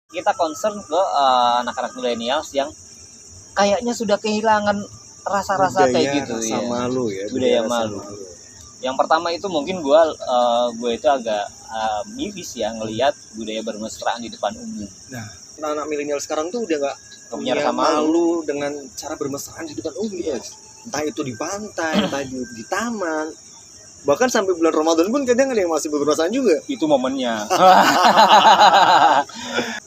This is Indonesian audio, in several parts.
kita concern ke anak-anak millennials yang kayaknya sudah kehilangan rasa-rasa kayak gitu rasa ya. malu ya. Budaya malu. Yang pertama itu mungkin gue itu agak miris ya ngelihat budaya bermesraan di depan umum. Nah, anak milenial sekarang tuh udah nggak punya punya rasa malu dengan cara bermesraan di depan umum. Yes. Entah itu di pantai, entah di taman. Bahkan sampai bulan Ramadan pun kadang ada yang masih bermesraan juga. Itu momennya.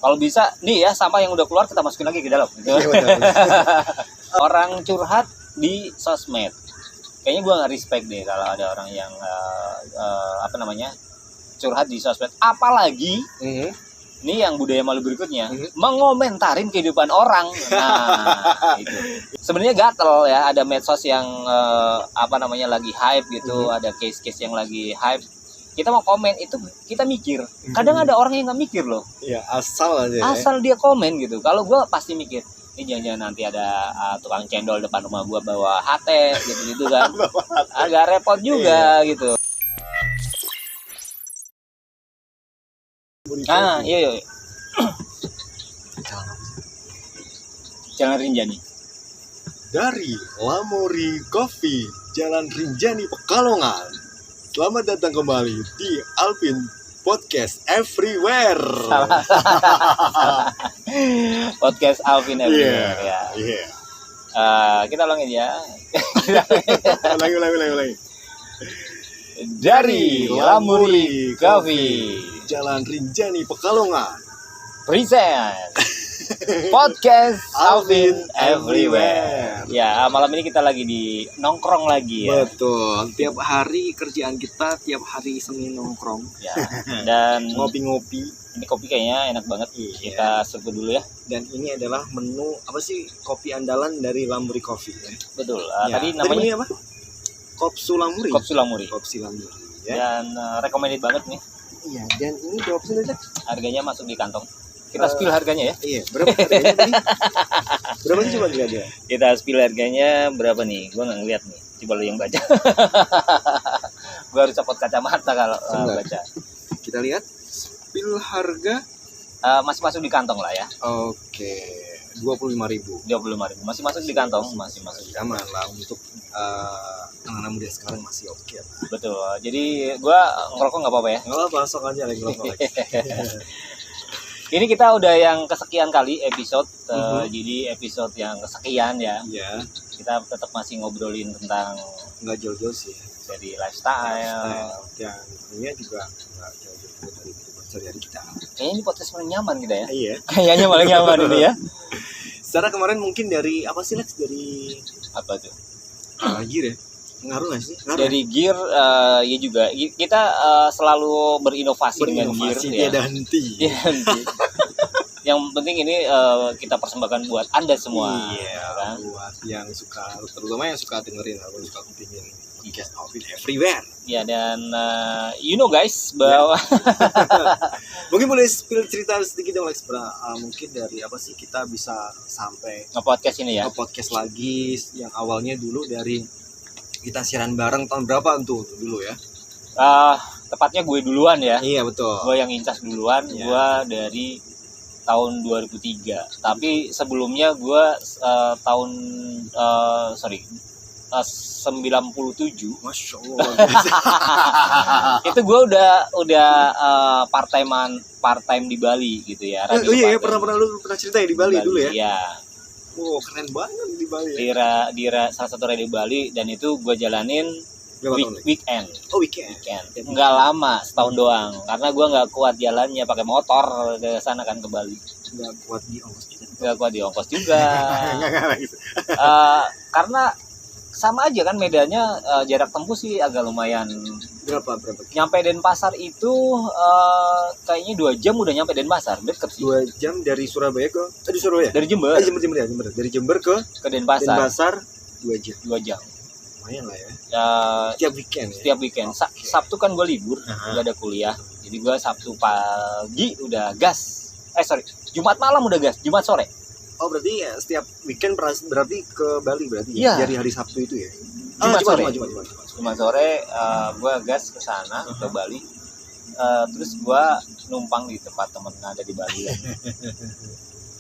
Kalau bisa nih ya, sampah yang udah keluar kita masukin lagi ke dalam. Orang curhat di sosmed. Kayaknya gue nggak respect deh kalau ada orang yang curhat di sosmed. Apalagi ini yang budaya malu berikutnya, mengomentarin kehidupan orang. Nah, itu. Sebenarnya gatel ya, ada medsos yang lagi hype gitu, ada case-case yang lagi hype. Kita mau komen itu kita mikir. Kadang ada orang yang nggak mikir loh. Ya, asal aja. Asal dia komen gitu. Kalau gue pasti mikir, ini jangan-jangan nanti ada tukang cendol depan rumah gue bawa HT gitu kan. Agak repot juga gitu. Iya. Jalan Rinjani. Dari Lamuri Coffee, Jalan Rinjani Pekalongan. Selamat datang kembali di Alvin Podcast Everywhere. Podcast Alvin Everywhere. Yeah. Kita ulangin ya. Ulangi. Dari Lamuri Coffee, Jalan Rinjani Pekalongan, present Podcast Alvin Everywhere. Ya, malam ini kita lagi di nongkrong lagi ya. Betul. Tiap hari kerjaan kita tiap hari Senin nongkrong. Ya. Dan ngopi-ngopi. Ini kopi kayaknya enak banget. Iya. Kita serbu dulu ya. Dan ini adalah menu kopi andalan dari Lamuri Coffee ya. Betul. Ya. Tadi namanya apa? Kopsu Lamuri. Ya. Dan recommended banget nih. Iya, dan ini berapa sih aja? Harganya masuk di kantong. Kita spill harganya ya. Iya, berapa harganya tadi? Berapa sih coba dia? Kita spill harganya berapa nih? Gua nggak ngeliat nih. Coba lu yang baca. Gua harus copot kacamata kalau baca. Kita lihat spill harga masih masuk di kantong lah ya. Oke. 25.000. Masih masuk di kantong, masih masuk. Aman lah untuk anak-anak muda sekarang masih oke lah. Betul. Jadi gua ngerokok nggak apa-apa ya? Nggak apa-apa, sok aja lagi ngerokok. Ini kita udah yang kesekian kali episode, jadi episode yang kesekian ya. Iya. Kita tetap masih ngobrolin tentang nggak jauh-jauh sih. Jadi lifestyle. Dan ini juga nggak jauh-jauh dari kehidupan sehari-hari kita. Kayaknya ini podcast paling nyaman kita ya. Iya. Kayaknya paling nyaman ini ya. Secara kemarin mungkin dari apa sih Lex? Dari apa tuh? Gear ya? Ngaruh nggak sih? Ngaruh. Dari gear ya juga kita selalu berinovasi dengan gear ya. Henti. Yang penting ini kita persembahkan buat Anda semua. Iya, kan? Buat yang suka, terutama yang suka dengerin atau suka kupingin podcast Alvin Everywhere. Ya, dan guys bahwa mungkin boleh spill cerita sedikit dong Lex, mungkin dari apa sih kita bisa sampai nge-podcast ini ya. Nge-podcast lagi yang awalnya dulu dari kita siaran bareng tahun berapa tuh dulu ya? Tepatnya gue duluan ya. Iya, betul. Gue yang incas duluan, ya. Gue dari tahun 2003. Tapi sebelumnya gue tahun 97. Masya Allah. Itu gue udah part time di Bali gitu ya. Iya, pernah lu cerita ya di Bali dulu ya? Iya. Wow, keren banget di Bali ya. Di salah satu radio Bali, dan itu gue jalanin weekend. Oh, weekend. Nggak lama, setahun doang. Karena gue nggak kuat jalannya pakai motor ke sana kan, ke Bali. Nggak kuat di ongkos juga. Karena sama aja kan medannya, jarak tempuh sih agak lumayan. Berapa? Nyampe Denpasar itu kayaknya 2 jam udah nyampe Denpasar. Deket sih. 2 jam dari Surabaya ke Surabaya? Dari Jember. Jember. Dari Jember ke Denpasar 2 jam. 2 jam. Lumayan lah ya. Setiap weekend. Sabtu kan gue libur, nggak ada kuliah. Jadi gue Sabtu pagi udah gas. Jumat malam udah gas. Jumat sore. Oh, berarti ya, setiap weekend berarti ke Bali berarti ya? Dari hari Sabtu itu ya? Jumat sore gue gas ke sana, ke Bali. terus gua numpang di tempat temen ada di Bali ya.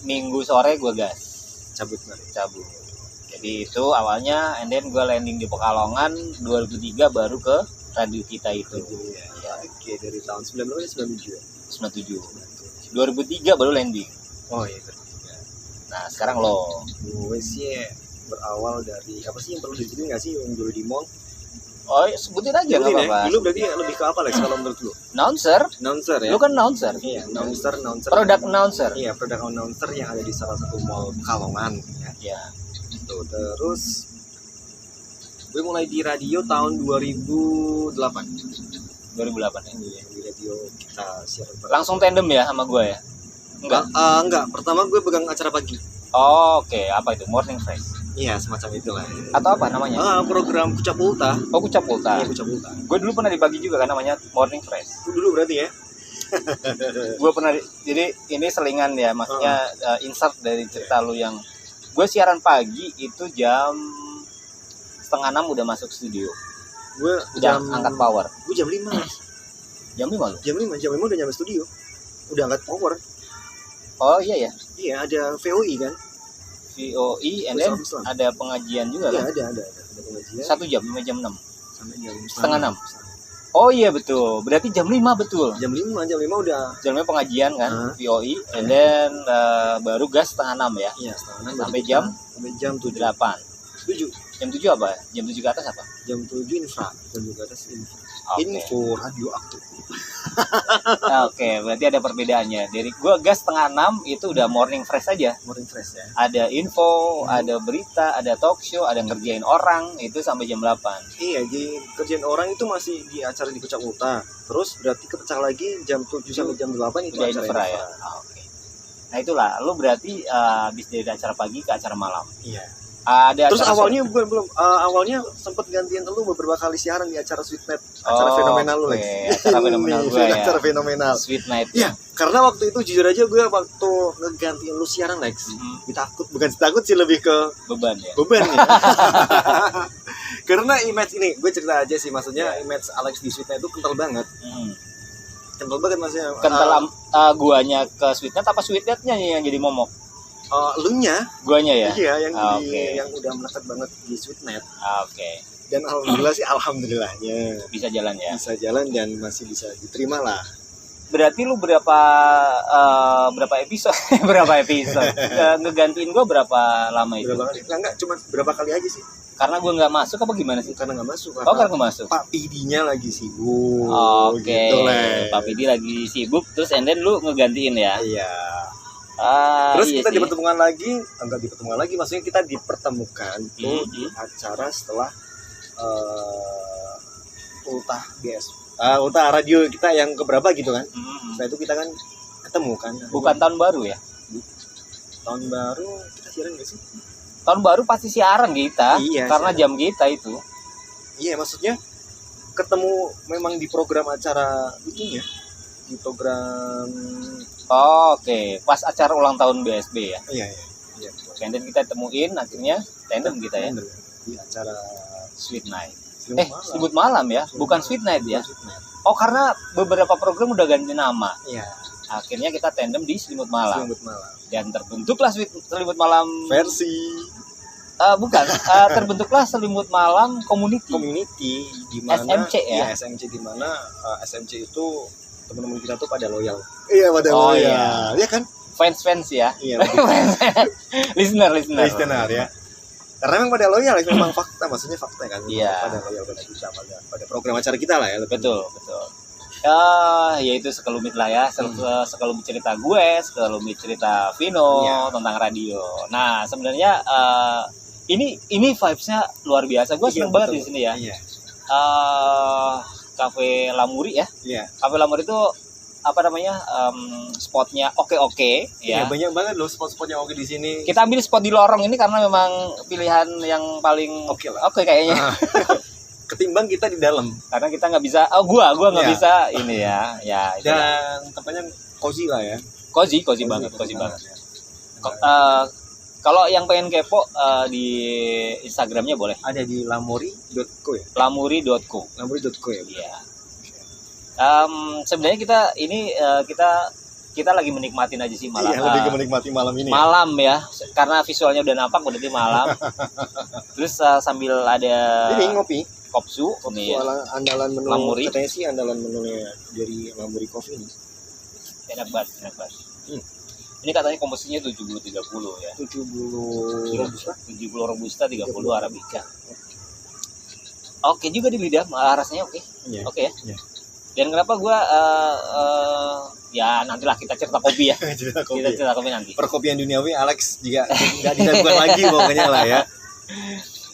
Minggu sore gua gas cabut. jadi itu awalnya, and then gua landing di Pekalongan 2003 baru ke radio kita itu. Ya. Oke, dari tahun 1997 ya? 97 2003 baru landing. Oh iya. Nah sekarang lo Gue sih berawal dari apa sih yang perlu diceritain nggak sih yang dulu di mall? sebutin aja nggak apa-apa. Dulu berarti lebih ke apa Lex kalau menurut lu? Announcer ya? Lu kan announcer. Iya, announcer. Product announcer. Iya, product announcer yang ada di salah satu mall Pekalongan ya. Iya. Itu terus gue mulai di radio tahun 2008 ya. Iya, di radio kita siaran. Langsung tandem ya sama gue ya? Enggak. Pertama gue pegang acara pagi. Oke. Apa itu? Morning Fresh? Iya, semacam itulah. Atau apa namanya? Program Kucap Ulta. Oh, Kucap Ulta. Iya, Kucap Ulta. Gue dulu pernah dibagi juga kan namanya Morning Fresh. Itu dulu berarti ya? Gue pernah jadi ini selingan ya, maksudnya insert dari cerita lu yang gue siaran pagi itu jam 5:30 udah masuk studio. Gue Udah angkat power. Gue jam 5. Jam 5 lu? Jam 5 udah nyampe studio. Udah angkat power. Oh iya ya. Iya, ada VOI kan? VOI and then ada pengajian juga iya, kan? ada pengajian. 1 jam, 5 jam 6. Sampai jam 5:30. Oh iya betul. Berarti jam 5 betul. Jam 5 udah. Jam 5 pengajian kan, VOI, and then baru gas 5:30 ya. Iya, 5:30 sampai jam 7. 8. 7. Jam 7 apa? Jam 7 ke atas apa? Jam 7 infra. Jam 7 ke atas infra. Oke. Info radioaktif. Oke, berarti ada perbedaannya. Dari gua gas 5:30 itu udah morning fresh aja. Morning fresh ya. Ada info, ada berita, ada talk show, ada ngerjain orang, itu sampai jam 8. Iya, di kerjaan orang itu masih di acara di Kucap Ulta. Terus berarti kepecah lagi jam 7 sampai jam 8 itu udah acara infra ya. Oke. Nah itulah, lu berarti habis dari acara pagi ke acara malam. Iya. Ada terus acara awalnya belum awalnya sempat gantian lu beberapa kali siaran di acara Sweet Night, acara fenomenal lu Lex. Acara fenomenal gue ya. Acara fenomenal. Sweet Night. Iya, karena waktu itu jujur aja gue waktu ngegantiin lu siaran Lex, bukan takut sih, lebih ke beban ya. Karena image ini, gue cerita aja sih, maksudnya image Alex di Sweet Night itu kental banget. Kental banget maksudnya. Kental guanya ke Sweet Night apa Sweet Night-nya yang jadi momok? Lunya, guanya ya. Iya, yang udah melekat banget di Sweet Night. Oke. Dan alhamdulillah sih, alhamdulillahnya bisa jalan ya. Bisa jalan dan masih bisa diterima lah. Berarti lu berapa episode? berapa episode? Ngegantiin gua berapa lama itu? Berapa kali? Enggak, cuma berapa kali aja sih. Karena gua nggak masuk apa gimana sih? Karena nggak masuk. Karena nggak masuk. Pak Pidinya lagi sibuk. Oke. Gitu, Pak Pidi lagi sibuk, terus and then lu ngegantiin ya? Iya. Terus kita dipertemukan lagi, maksudnya kita dipertemukan tuh di acara setelah Ulta radio kita yang keberapa gitu kan. Setelah itu kita kan ketemu kan. Bukan tahun baru ya? Tahun baru kita siaran nggak sih? Tahun baru pasti siaran kita, karena siaran. jam kita itu. Iya, maksudnya ketemu memang di program acara itunya, di program. Oke, pas acara ulang tahun BSB ya. Iya. And then kita temuin, akhirnya tandem kita ya. Di acara Sweet Night. Selimut malam ya, bukan Sweet Night ya. Oh, karena beberapa program udah ganti nama. Iya. Akhirnya kita tandem di Selimut Malam. Dan terbentuklah Selimut Malam versi terbentuklah Selimut Malam community di mana SMC ya. Iya, SMC di mana SMC itu teman-teman kita tuh pada loyal. Iya, pada loyal. Iya kan? Fans ya. Iya. listener ya. Karena memang pada loyal, memang fakta, maksudnya fakta kan. Iya. Pada loyal pada kita, pada program acara kita lah ya. Betul. Ya itu sekelumit lah ya, sekelumit cerita gue, sekelumit cerita Vino tentang radio. Nah sebenarnya ini vibes-nya luar biasa. Gue seneng banget di sini ya. Iya. Cafe Lamuri ya. Iya. Cafe Lamuri itu apa namanya, spotnya oke ya. Banyak banget loh spot-spotnya oke di sini. Kita ambil spot di lorong ini karena memang pilihan yang paling oke kayaknya. Ketimbang kita di dalam, karena kita nggak bisa, gua nggak bisa ini ya dan tempatnya cozy lah ya. Cozy banget. Kalau yang pengen kepo di Instagramnya boleh, ada di lamuri.co ya. lamuri.co ya. Iya. Sebenarnya kita ini kita lagi menikmatin aja sih malam. Iya, lebih ke menikmati malam ini. Malam ya, karena visualnya udah nampak berarti malam. Terus sambil ada Ini ngopi. kopsu Kopsu ini ya. andalan menu. Lamuri. Katanya sih andalan menunya dari Lamuri Coffee ini. Enak banget, enak banget. Ini katanya komposisinya 70-30 ya. 70 robusta. 70 robusta, 30 arabica. Oke juga di lidah, rasanya oke. Iya. Oke ya. Iya. Dan kenapa gua ya nantilah kita cerita kopi ya. Cerita kopi. Kita cerita kopi nanti. Perkopian duniawi Alex juga nggak diragukan lagi pokoknya lah ya.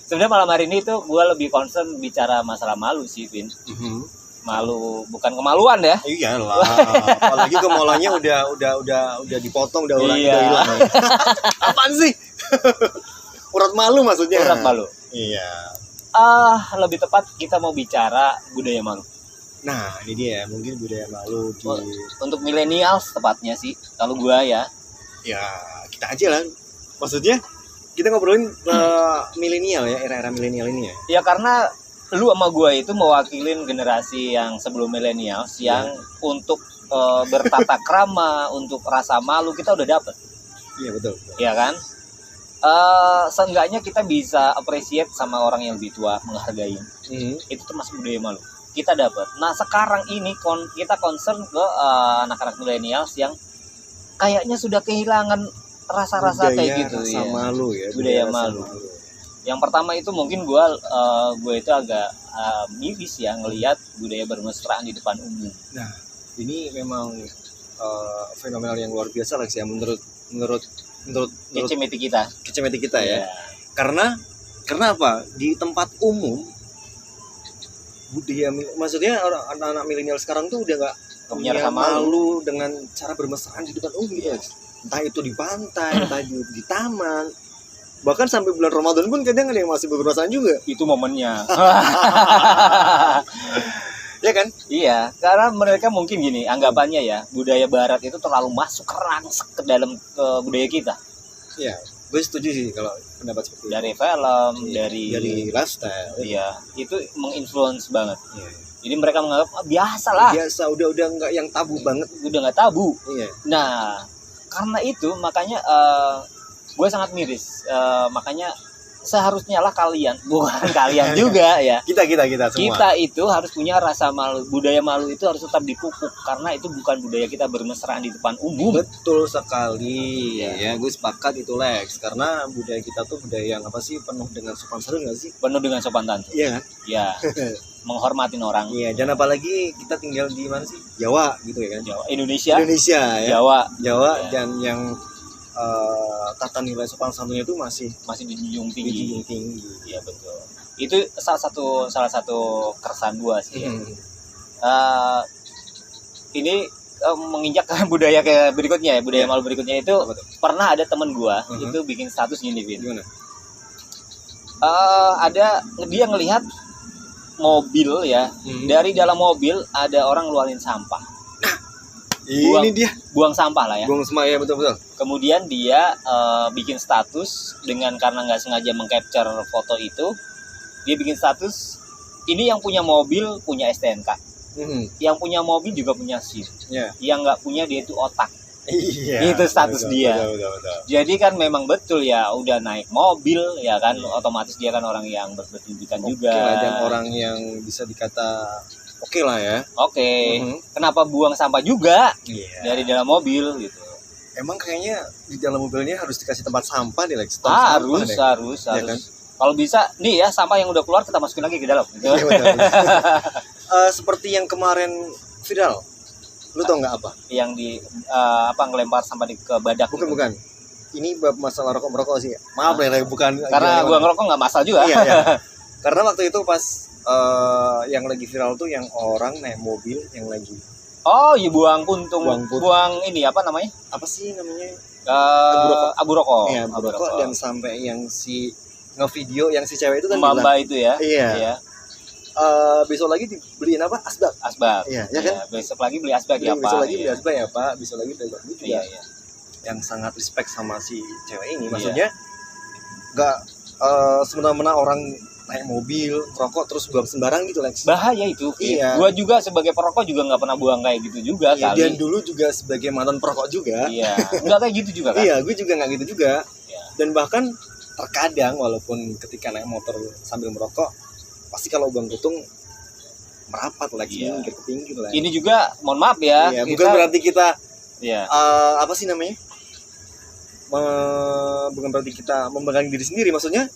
Sebenarnya malam hari ini tuh gue lebih concern bicara masalah malu sih, Vin. Malu bukan kemaluan ya. Iyalah, apalagi kemaluannya udah dipotong, udah hilang. Apaan sih? Urat malu maksudnya. Urat malu. Iya. Lebih tepat kita mau bicara budaya malu. Nah, ini dia mungkin budaya malu di Untuk millennials tepatnya sih. Kalau gue ya kita aja lah. Maksudnya kita ngobrolin milenial ya, era-era milenial ini ya. Ya karena lu sama gue itu mewakilin generasi yang sebelum millennials yang untuk bertata krama, untuk rasa malu kita udah dapet. Iya betul. Iya kan? Seenggaknya kita bisa appreciate sama orang yang lebih tua, menghargai. Itu termasuk budaya malu. Kita dapat. Nah sekarang ini kita concern ke anak-anak millennials yang kayaknya sudah kehilangan rasa-rasa kayak gitu rasa malu ya. Budaya malu. Yang pertama itu mungkin gue itu agak miris ya ngelihat budaya bermesraan di depan umum. Nah ini memang fenomenal yang luar biasa lah ya menurut kecemeti kita ya. Karena apa? Di tempat umum budaya maksudnya anak-anak milenial sekarang tuh udah nggak punya rasa rasa malu dengan cara bermesraan di depan umum ya. Entah itu di pantai, entah di taman, bahkan sampai bulan Ramadan pun kadang ada yang masih berperasaan juga. Itu momennya. Ya kan? Iya, karena mereka mungkin gini, anggapannya ya, budaya barat itu terlalu masuk kerangsek ke dalam budaya kita. Iya, gue setuju sih kalau pendapat seperti itu. Dari film, dari lifestyle. Iya, itu menginfluence banget. Iya. Jadi mereka menganggap biasa lah. Biasa, udah nggak yang tabu banget. Udah nggak tabu. Iya. Nah, karena itu makanya gue sangat miris. Makanya seharusnya lah kalian, bukan kalian juga ya. Kita semua. Kita itu harus punya rasa malu. Budaya malu itu harus tetap dipupuk karena itu bukan budaya kita bermesraan di depan umum. Betul sekali. Ya, gue sepakat itu Lex. Karena budaya kita tuh budaya yang apa sih, penuh dengan sopan santun nggak sih? Penuh dengan sopan santun. Iya kan? Iya. Menghormatin orang. Iya, dan apalagi kita tinggal di mana sih? Jawa gitu ya kan? Jawa. Indonesia ya. Jawa Ya. Dan yang tata nilai sopan santunnya itu masih dijunjung tinggi. Iya betul. Itu salah satu keresahan gua sih. Ya. Ini menginjak budaya ke berikutnya ya, budaya malu berikutnya itu pernah ada temen gua itu bikin status gini, Vin. Gimana? Ada dia ngelihat mobil ya, dari dalam mobil ada orang ngeluarin sampah. Ini dia buang sampah lah ya. Buang sampah ya, betul. Kemudian dia bikin status dengan karena nggak sengaja mengcapture foto itu, dia bikin status ini yang punya mobil punya STNK, yang punya mobil juga punya SIM, yang nggak punya dia itu otak. Iya. Itu status dia. Betul. Jadi kan memang betul ya, udah naik mobil ya kan, otomatis dia kan orang yang berpendidikan juga. Dan orang yang bisa dikata oke lah ya. Oke. Kenapa buang sampah juga dari dalam mobil gitu? Emang kayaknya di dalam mobilnya harus dikasih tempat sampah deh, Lex. Harus. Ya kan? Kalau bisa nih ya, sampah yang udah keluar kita masukin lagi ke dalam. Gitu. Iya, betul. Seperti yang kemarin viral. Lu tau nggak apa? Yang di ngelempar sampah ke badak. Bukan. Ini masalah rokok sih. Maaf ya, bukan. Karena gua ngerokok nggak masalah juga. Iya. Karena waktu itu pas yang lagi viral tuh yang orang naik mobil yang lagi buang puntung, buang ini apa namanya? Apa sih namanya? Abu rokok. Iya, abu rokok. Dan sampai yang si ngevideo yang si cewek itu kan Mbak itu ya. Iya. Besok lagi dibeliin apa? Asbak. Iya, ya kan? Besok lagi beli asbak ya, Pak. Besok lagi beli asbak ya, Pak. Besok lagi beli asbak juga. Iya. Yang sangat respect sama si cewek ini. Maksudnya enggak semena-mena orang naik mobil, rokok terus buang sembarang gitu Lex. Bahaya itu. Iya. Gua juga sebagai perokok juga nggak pernah buang kayak gitu juga Iya, kali. dan dulu juga sebagai mantan perokok juga. Iya. Nggak kayak gitu juga kan? Iya, gue juga nggak gitu juga. Iya. Dan bahkan terkadang walaupun ketika naik motor sambil merokok, pasti kalau buang putung merapat lagi, Iya. minggir ke pinggir lah. Ini juga mohon maaf ya. Iya, bukan berarti kita Iya. apa sih namanya? Bukan berarti kita membanggakan diri sendiri, maksudnya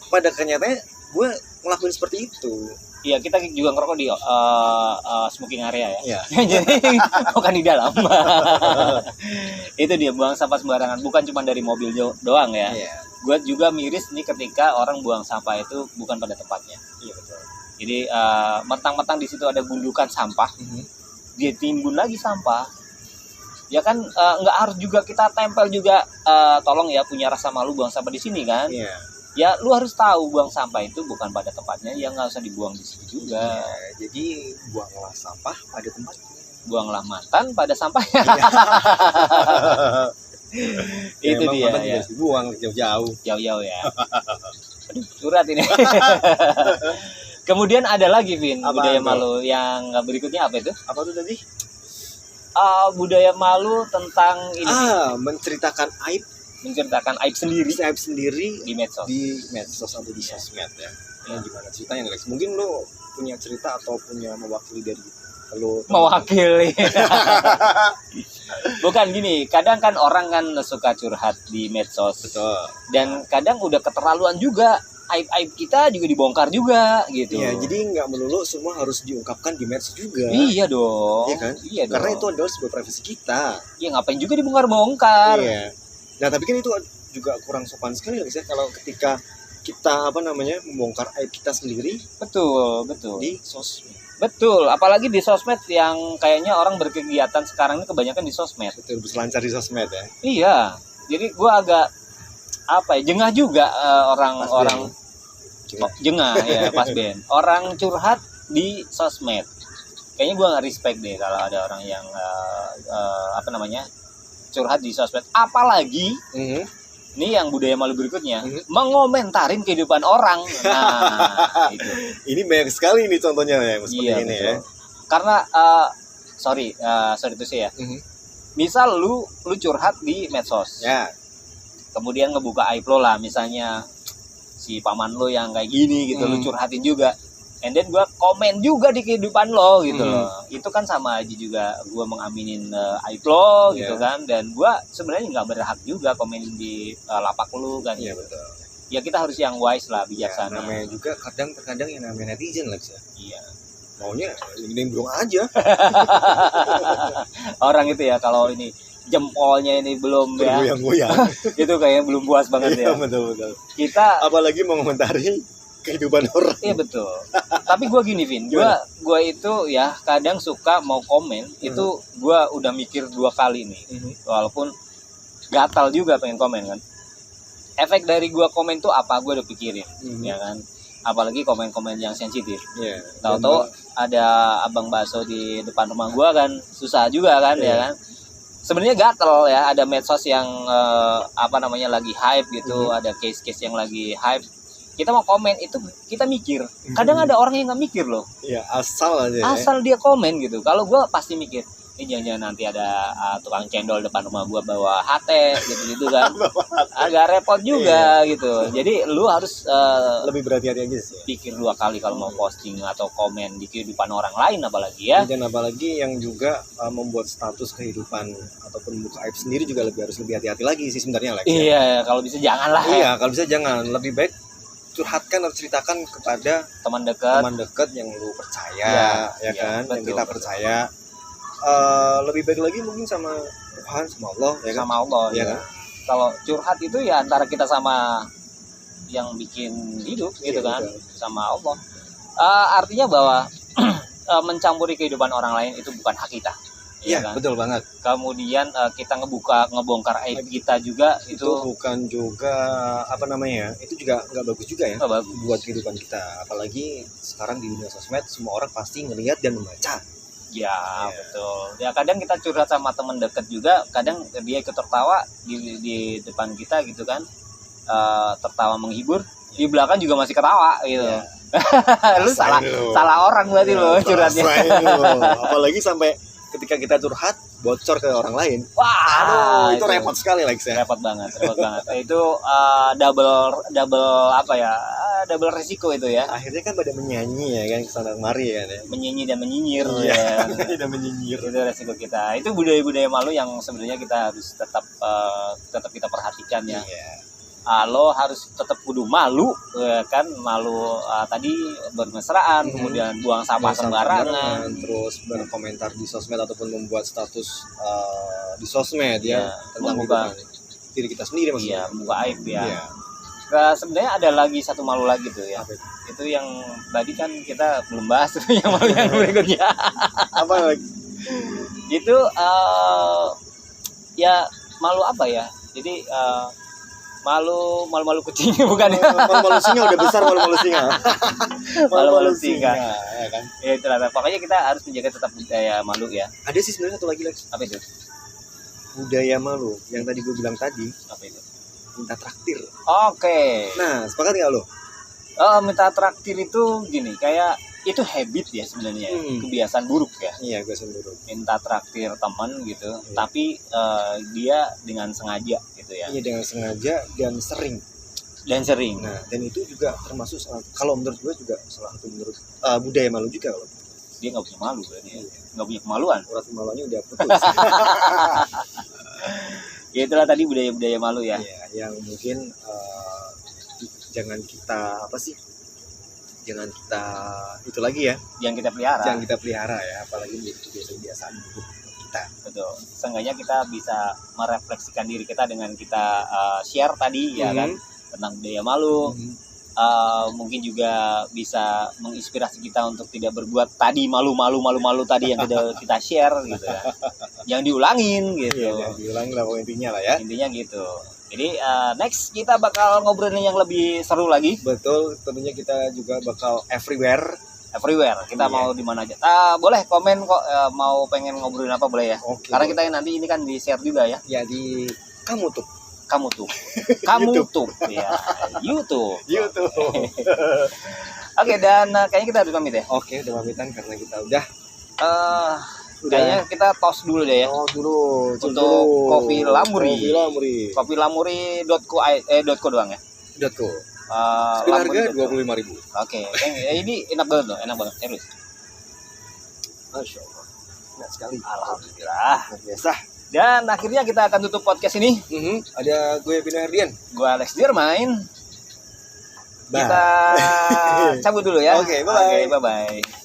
pada kenyataannya gue ngelakuin seperti itu. Iya, kita juga ngerokok di smoking area ya. Iya. Jadi bukan di dalam. Itu dia buang sampah sembarangan, bukan cuma dari mobil doang ya. Iya. Gue juga miris nih ketika orang buang sampah itu bukan pada tempatnya. Iya betul. Jadi mentang-mentang di situ ada gundukan sampah, dia timbun lagi sampah. Ya kan nggak harus juga kita tempel juga, tolong ya punya rasa malu buang sampah di sini kan. Iya. Ya lu harus tahu buang sampah itu bukan pada tempatnya, ya nggak usah dibuang di situ juga. Iya, jadi buanglah sampah pada tempatnya. Buanglah mantan pada sampahnya. Itu Emang dia mantan juga ya. harus dibuang jauh-jauh. Jauh-jauh ya. Aduh, surat ini. Kemudian ada lagi Vin, Apaan budaya tuh? malu yang berikutnya apa itu? Apa tuh tadi? Budaya malu tentang ini, Menceritakan aib menceritakan aib sendiri di medsos. medsos atau di sosmed ya. Ini gimana ceritanya Lex? Mungkin lo punya cerita atau punya mewakili dari lo Mewakili. Bukan gini, kadang kan orang kan suka curhat di medsos. Betul. Dan kadang udah keterlaluan juga, aib-aib kita juga dibongkar juga gitu. Iya, jadi nggak melulu semua harus diungkapkan di medsos juga. Iya dong. Iya kan? Iya dong. Karena itu adalah sebuah privasi kita. Ya ngapain juga dibongkar-bongkar. Iya. Nah, tapi kan itu juga kurang sopan sekali Lex ya, kalau ketika kita membongkar aib kita sendiri Betul. di sosmed. Betul, apalagi di sosmed yang kayaknya orang berkegiatan sekarang ini kebanyakan di sosmed. Betul, berselancar di sosmed ya. Iya. Jadi gua agak jengah juga orang-orang jengah ya pas Ben. Orang curhat di sosmed. Kayaknya gua nggak respect deh kalau ada orang yang curhat di sosmed. Apalagi ini yang budaya malu berikutnya, mengomentarin kehidupan orang. Nah, itu. Ini banyak sekali nih contohnya ya, seperti Iya, ini betul. ya. Karena sorry itu sih ya. Misal lu curhat di medsos. Ya. Kemudian ngebuka aib lo lah, misalnya si paman lo yang kayak gini gitu, lu curhatin juga. And then gue komen juga di kehidupan lo gitu loh. Itu kan sama aja juga gue mengaminin aib lo gitu kan. Dan gue sebenarnya nggak berhak juga komen di lapak lo kan. Iya gitu. betul. Ya kita harus yang wise lah, Ya, bijaksana. namanya juga terkadang yang namanya netizen Lex ya. Iya. Maunya nimbrung aja. Orang itu ya kalau ini jempolnya ini belum ya, Goyang-goyang. itu kayaknya belum puas banget ya. Iya betul. Kita Apalagi mengomentari kehidupan orang. iya betul. Tapi gue gini Vin, gue itu ya kadang suka mau komen itu gue udah mikir 2 kali nih, walaupun gatal juga pengen komen kan. Efek dari gue komen tuh apa gue udah pikirin, ya kan. Apalagi komen-komen yang sensitif. Iya. Tahu-tahu ada abang bakso di depan rumah gue kan, susah juga kan ya kan. Sebenarnya gatel ya, ada medsos yang lagi hype gitu, ada case-case yang lagi hype. Kita mau komen itu kita mikir. Kadang ada orang yang nggak mikir loh. Iya, asal aja. Asal dia komen gitu. Kalau gue pasti mikir, ini jangan-jangan nanti ada tukang cendol depan rumah gue bawa HT gitu kan. Agak repot juga gitu. Jadi lu harus lebih berhati-hati aja sih. pikir 2 kali kalau mau posting atau komen di kehidupan orang lain apalagi ya. Dan apalagi yang juga membuat status kehidupan ataupun buka aib sendiri juga harus lebih hati-hati lagi sih sebenarnya Lex. Iya, kalau bisa janganlah ya. Iya, kalau bisa jangan. Lebih baik curhatkan atau ceritakan kepada Teman dekat. teman dekat yang lu percaya, ya kan, betul, yang kita percaya. Lebih baik lagi mungkin sama Tuhan, sama Allah, ya kan. Sama Allah Iya ya. kan? Kalau curhat itu ya antara kita sama yang bikin hidup gitu kan, betul. sama Allah. Artinya bahwa mencampuri kehidupan orang lain itu bukan hak kita. Iya, kan? betul banget. Kemudian kita ngebongkar aib kita juga Itu bukan juga itu juga nggak bagus juga ya. nggak bagus. Buat kehidupan kita, apalagi sekarang di dunia sosmed semua orang pasti ngelihat dan membaca. Ya betul. Ya kadang kita curhat sama teman dekat juga, kadang dia ikut tertawa di depan kita gitu kan, tertawa menghibur. di belakang juga masih ketawa gitu. Ya. Lu salah orang berarti lo curhatnya. Apalagi sampai ketika kita curhat bocor ke orang lain. Wah, itu repot sekali Lex ya. Repot banget. Itu double apa ya? Double risiko itu ya. Akhirnya kan pada menyanyi ya kan kesana kemari kan ya. Menyanyi dan menyinyir Iya. ya. Dan menyinyir. Itu resiko kita. Itu budaya-budaya malu yang sebenarnya kita harus tetap kita perhatikan ya. Iya. Lo harus tetap kudu malu ya kan, malu tadi bermesraan, kemudian buang sampah sembarangan, terus berkomentar di sosmed ataupun membuat status di sosmed ya tentang membuka diri kita sendiri maksudnya. Iya, membuka aib ya. Iya. Sebenarnya ada lagi satu malu lagi tuh ya. Apa itu? Itu yang tadi kan kita belum bahas tuh yang malu yang berikutnya. Apa lagi? Itu ya malu apa ya? Jadi malu kucing bukan ya? Malu singa udah besar malu singa. Malu singa. Ya kan. Ya itulah. Pokoknya kita harus menjaga tetap budaya malu ya. Ada sih sebenarnya satu lagi Lex. Apa itu? Budaya malu yang tadi gue bilang tadi. Apa itu? Minta traktir. Oke. Nah, sepakat nggak lo? Minta traktir itu gini, kayak itu habit ya sebenarnya, kebiasaan buruk ya. Iya, kebiasaan buruk. Minta traktir teman gitu, tapi dia dengan sengaja gitu ya. Iya, dengan sengaja dan sering. Nah, dan itu juga termasuk kalau menurut gue juga salah satu menurut budaya malu juga kalau dia nggak punya malu kan ya, nggak punya kemaluan. urat kemaluannya udah putus. Ya itulah tadi budaya-budaya malu ya. Iya, yang mungkin jangan kita jangan kita itu lagi ya. Yang kita pelihara. Jangan kita pelihara ya, apalagi menjadi kebiasaan buruk kita. Betul. Seenggaknya kita bisa merefleksikan diri kita dengan kita share tadi ya kan tentang budaya malu. Mungkin juga bisa menginspirasi kita untuk tidak berbuat tadi malu tadi yang kita share gitu ya. Jangan diulangin gitu. Iya, jangan diulangi lah intinya lah ya. Intinya gitu. Jadi next kita bakal ngobrolin yang lebih seru lagi. Betul, tentunya kita juga bakal everywhere. Kita mau di mana aja. Boleh komen kok mau pengen ngobrolin apa boleh ya. Oke. Karena kita nanti ini kan di share juga ya. Ya di kamu tuh ya YouTube. YouTube. Oke, dan kayaknya kita harus pamit ya. Oke, udah pamitan karena kita udah kayaknya kita tos dulu deh ya. Dulu untuk Kopi Lamuri. Kopilamuri.co doang ya. .co. Harga 25.000. Oke, ini enak banget loh, serius. Masya Allah. Enak sekali. Alhamdulillah. Biasa. Dan akhirnya kita akan tutup podcast ini. Ada gue Bina Herdian. Gue Alex Dirmain. Kita cabut dulu ya. Oke, bye-bye. Bye-bye.